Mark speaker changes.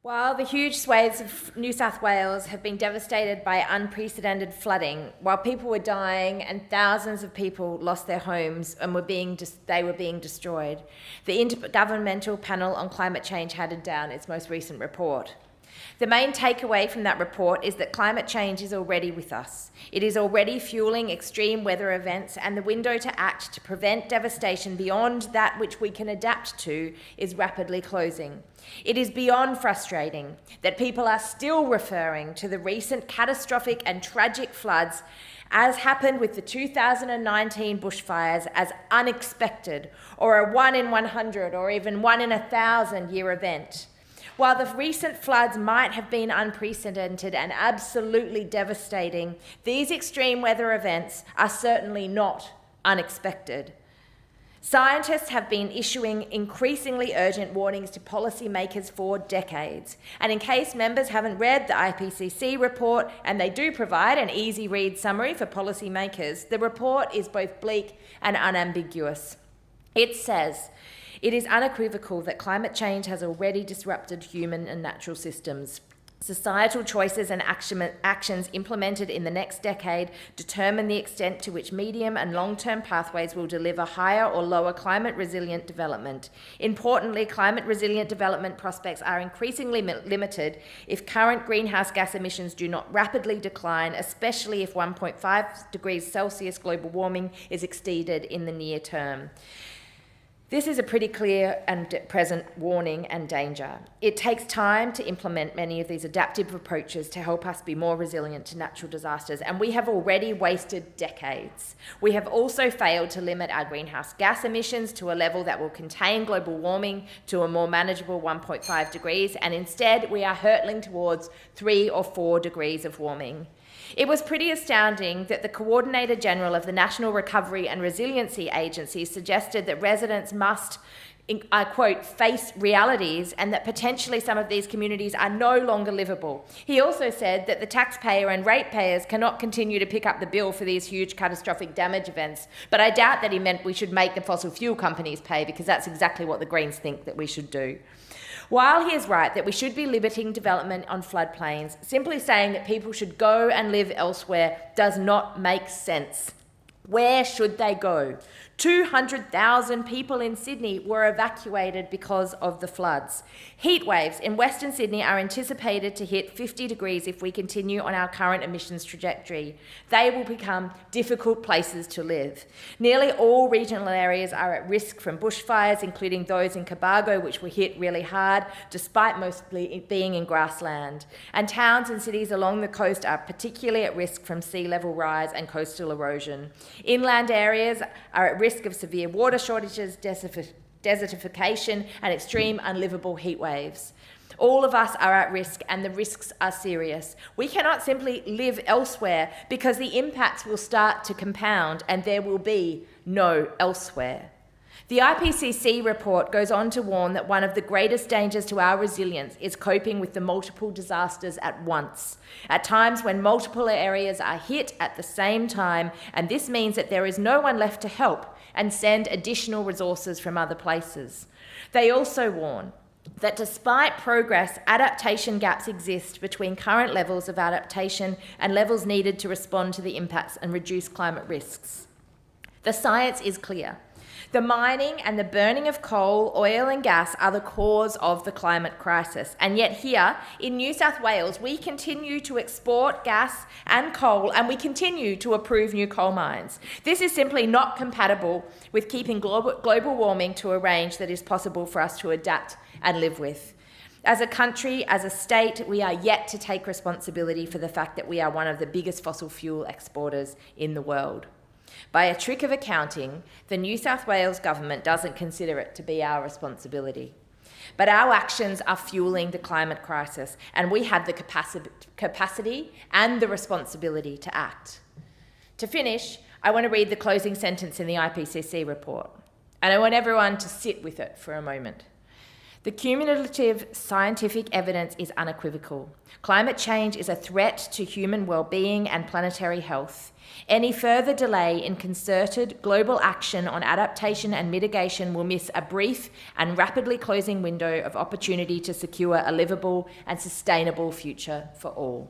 Speaker 1: While the huge swathes of New South Wales have been devastated by unprecedented flooding, while people were dying and thousands of people lost their homes and they were being destroyed, the Intergovernmental Panel on Climate Change handed down its most recent report. The main takeaway from that report is that climate change is already with us. It is already fueling extreme weather events, and the window to act to prevent devastation beyond that which we can adapt to is rapidly closing. It is beyond frustrating that people are still referring to the recent catastrophic and tragic floods, as happened with the 2019 bushfires, as unexpected, or a 1 in 100 or even 1 in 1,000 year event. While the recent floods might have been unprecedented and absolutely devastating, these extreme weather events are certainly not unexpected. Scientists have been issuing increasingly urgent warnings to policymakers for decades. And in case members haven't read the IPCC report, and they do provide an easy read summary for policymakers, the report is both bleak and unambiguous. It says, it is unequivocal that climate change has already disrupted human and natural systems. Societal choices and actions implemented in the next decade determine the extent to which medium and long-term pathways will deliver higher or lower climate-resilient development. Importantly, climate-resilient development prospects are increasingly limited if current greenhouse gas emissions do not rapidly decline, especially if 1.5 degrees Celsius global warming is exceeded in the near term. This is a pretty clear and present warning and danger. It takes time to implement many of these adaptive approaches to help us be more resilient to natural disasters, and we have already wasted decades. We have also failed to limit our greenhouse gas emissions to a level that will contain global warming to a more manageable 1.5 degrees, and instead we are hurtling towards 3 or 4 degrees of warming. It was pretty astounding that the Coordinator General of the National Recovery and Resiliency Agency suggested that residents must, I quote, face realities, and that potentially some of these communities are no longer livable. He also said that the taxpayer and ratepayers cannot continue to pick up the bill for these huge catastrophic damage events, but I doubt that he meant we should make the fossil fuel companies pay, because that's exactly what the Greens think that we should do. While he is right that we should be limiting development on floodplains, simply saying that people should go and live elsewhere does not make sense. Where should they go? 200,000 people in Sydney were evacuated because of the floods. Heat waves in Western Sydney are anticipated to hit 50 degrees if we continue on our current emissions trajectory. They will become difficult places to live. Nearly all regional areas are at risk from bushfires, including those in Cobargo, which were hit really hard, despite mostly being in grassland. And towns and cities along the coast are particularly at risk from sea level rise and coastal erosion. Inland areas are at risk of severe water shortages, desertification, and extreme unlivable heat waves. All of us are at risk, and the risks are serious. We cannot simply live elsewhere, because the impacts will start to compound and there will be no elsewhere. The IPCC report goes on to warn that one of the greatest dangers to our resilience is coping with the multiple disasters at once, at times when multiple areas are hit at the same time, and this means that there is no one left to help and send additional resources from other places. They also warn that despite progress, adaptation gaps exist between current levels of adaptation and levels needed to respond to the impacts and reduce climate risks. The science is clear. The mining and the burning of coal, oil and gas are the cause of the climate crisis. And yet here in New South Wales, we continue to export gas and coal, and we continue to approve new coal mines. This is simply not compatible with keeping global warming to a range that is possible for us to adapt and live with. As a country, as a state, we are yet to take responsibility for the fact that we are one of the biggest fossil fuel exporters in the world. By a trick of accounting, the New South Wales government doesn't consider it to be our responsibility. But our actions are fueling the climate crisis, and we have the capacity and the responsibility to act. To finish, I want to read the closing sentence in the IPCC report, and I want everyone to sit with it for a moment. The cumulative scientific evidence is unequivocal. Climate change is a threat to human well-being and planetary health. Any further delay in concerted global action on adaptation and mitigation will miss a brief and rapidly closing window of opportunity to secure a livable and sustainable future for all.